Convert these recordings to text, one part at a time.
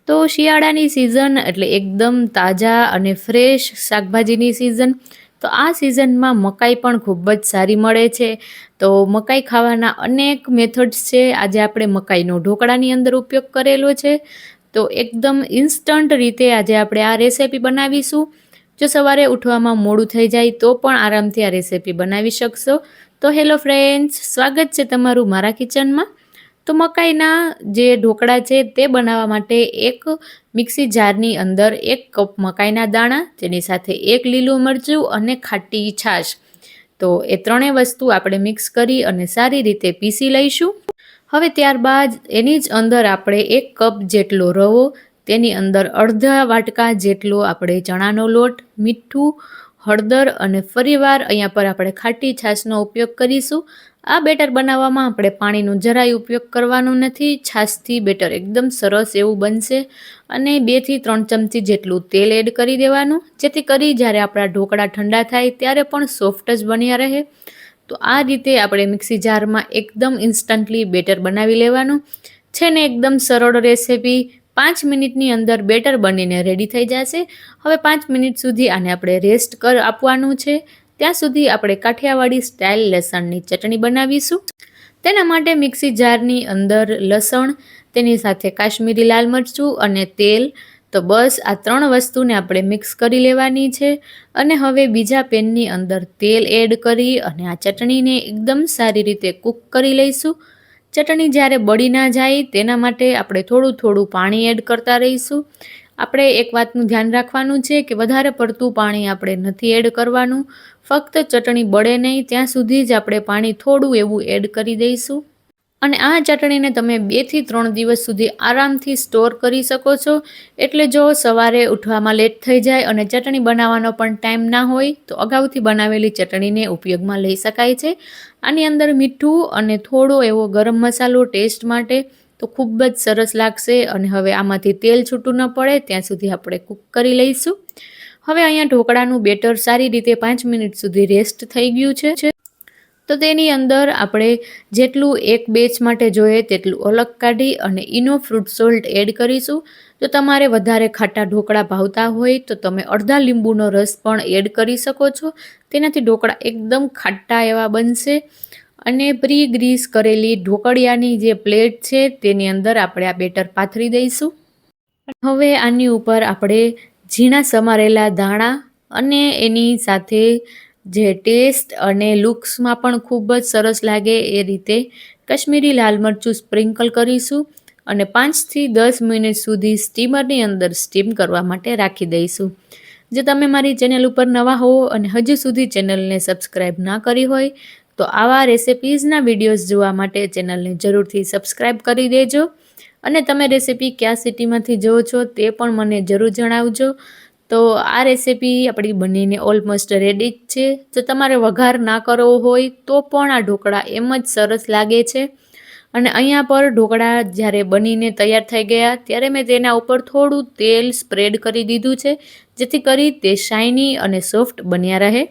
તો શિયાળાની સિઝન એટલે એકદમ તાજા અને ફ્રેશ શાકભાજીની સિઝન. તો આ સિઝનમાં મકાઈ પણ ખૂબ જ સારી મળે છે. તો મકાઈ ખાવાના અનેક મેથડ્સ છે. આજે આપણે મકાઈનો ઢોકળાની અંદર ઉપયોગ કરેલો છે. તો એકદમ ઇન્સ્ટન્ટ રીતે આજે આપણે આ રેસિપી બનાવીશું. જો સવારે ઉઠવામાં મોડું થઈ જાય તો પણ આરામથી આ રેસિપી બનાવી શકશો. તો હેલો ફ્રેન્ડ્સ, સ્વાગત છે તમારું મારા કિચનમાં. તો મકાઈના જે ઢોકળા છે તે બનાવવા માટે એક મિક્સી જારની અંદર 1 કપ મકાઈના દાણા, તેની સાથે 1 લીલું મરચું અને ખાટી છાશ. તો એ ત્રણેય વસ્તુ આપણે મિક્સ કરી અને સારી રીતે પીસી લઈશું. હવે ત્યારબાદ એની જ અંદર આપણે 1 કપ જેટલો રવો, તેની અંદર અડધા વાટકા જેટલો આપણે ચણાનો લોટ, મીઠું, હળદર અને ફરીવાર અહીંયા પર આપણે ખાટી છાશનો ઉપયોગ કરીશું. આ બેટર બનાવવામાં આપણે પાણીનો જરાય ઉપયોગ કરવાનો નથી. છાશથી બેટર એકદમ સરસ એવું બનશે. અને 2 થી 3 ચમચી જેટલું તેલ એડ કરી દેવાનું, જેથી કરી જ્યારે આપણા ઢોકળા ઠંડા થાય ત્યારે પણ સોફ્ટ જ બન્યા રહે. તો આ રીતે આપણે મિક્સી જારમાં એકદમ ઇન્સ્ટન્ટલી બેટર બનાવી લેવાનું છે ને. એકદમ સરળ રેસિપી, 5 મિનિટની અંદર બેટર બનીને રેડી થઈ જશે. હવે 5 મિનિટ સુધી આને આપણે રેસ્ટ આપવાનું છે. ત્યાં સુધી આપણે કાઠિયાવાડી સ્ટાઇલ લસણની ચટણી બનાવીશું. તેના માટે મિક્સી જારની અંદર લસણ, તેની સાથે કાશ્મીરી લાલ મરચું અને તેલ, તો બસ આ 3 વસ્તુને આપણે મિક્સ કરી લેવાની છે. અને હવે બીજા પેનની અંદર તેલ એડ કરી અને આ ચટણીને એકદમ સારી રીતે કૂક કરી લઈશું. ચટણી જ્યારે બળી ના જાય તેના માટે આપણે થોડું થોડું પાણી એડ કરતા રહીશું. આપણે એક વાતનું ધ્યાન રાખવાનું છે કે વધારે પડતું પાણી આપણે નથી એડ કરવાનું. ફક્ત ચટણી બળે નહીં ત્યાં સુધી જ આપણે પાણી થોડું એવું એડ કરી દઈશું. અને આ ચટણીને તમે 2 થી 3 દિવસ સુધી આરામથી સ્ટોર કરી શકો છો. એટલે જો સવારે ઉઠવામાં લેટ થઈ જાય અને ચટણી બનાવવાનો પણ ટાઈમ ના હોય તો અગાઉથી બનાવેલી ચટણીને ઉપયોગમાં લઈ શકાય છે. આની અંદર મીઠું અને થોડો એવો ગરમ મસાલો ટેસ્ટ માટે, તો ખૂબ જ સરસ લાગશે. અને હવે આમાંથી તેલ છૂટું ન પડે ત્યાં સુધી આપણે કૂક કરી લઈશું. હવે અહીંયા ઢોકળાનું બેટર સારી રીતે 5 મિનિટ સુધી રેસ્ટ થઈ ગયું છે. તો તેની અંદર આપણે જેટલું એક બેચ માટે જોઈએ તેટલું અલગ કાઢી અને ઈનો ફ્રૂટ સોલ્ટ એડ કરીશું. જો તમારે વધારે ખાટા ઢોકળા ભાવતા હોય તો તમે અડધા લીંબુનો રસ પણ એડ કરી શકો છો. તેનાથી ઢોકળા એકદમ ખાટા એવા બનશે. અને પ્રી ગ્રીસ કરેલી ઢોકળિયાની જે પ્લેટ છે તેની અંદર આપણે આ બેટર પાથરી દઈશું. હવે આની ઉપર આપણે ઝીણા સમારેલા દાણા અને એની સાથે જે ટેસ્ટ અને લુક્સમાં પણ ખૂબ જ સરસ લાગે એ રીતે કાશ્મીરી લાલ મરચું સ્પ્રિંકલ કરીશું. અને 5 થી 10 મિનિટ સુધી સ્ટીમરની અંદર સ્ટીમ કરવા માટે રાખી દઈશું. જો તમે મારી ચેનલ ઉપર નવા હો અને હજુ સુધી ચેનલને સબસ્ક્રાઈબ ના કરી હોય તો આવા રેસિપીઝના વિડીયોઝ જોવા માટે ચેનલને જરૂરથી સબસ્ક્રાઈબ કરી દેજો. અને તમે રેસિપી કયા સિટીમાંથી જુઓ છો તે પણ મને જરૂર જણાવજો. તો આ રેસિપી આપણી બનીને ઓલમોસ્ટ રેડી જ છે. જો તમારે વઘાર ના કરવો હોય તો પણ આ ઢોકળા એમ જ સરસ લાગે છે. અને અહીંયા પર ઢોકળા જ્યારે બનીને તૈયાર થઈ ગયા ત્યારે મેં તેના ઉપર થોડું તેલ સ્પ્રેડ કરી દીધું છે, જેથી કરી તે શાઇની અને સોફ્ટ બન્યા રહે.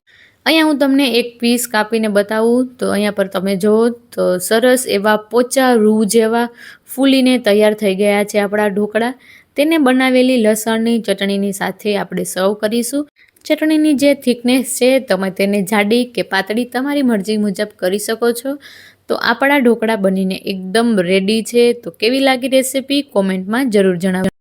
અહીંયા હું તમને એક પીસ કાપીને બતાવું તો અહીંયા પર તમે જુઓ તો સરસ એવા પોચા રૂ જેવા ફૂલીને તૈયાર થઈ ગયા છે આપણા ઢોકળા. તેને બનાવેલી લસણની ચટણીની સાથે આપણે સર્વ કરીશું. ચટણીની જે થિકનેસ છે તમે તેને જાડી કે પાતળી તમારી મરજી મુજબ કરી શકો છો. તો આપણા ઢોકળા બનીને એકદમ રેડી છે. તો કેવી લાગી રેસિપી કોમેન્ટમાં જરૂર જણાવો.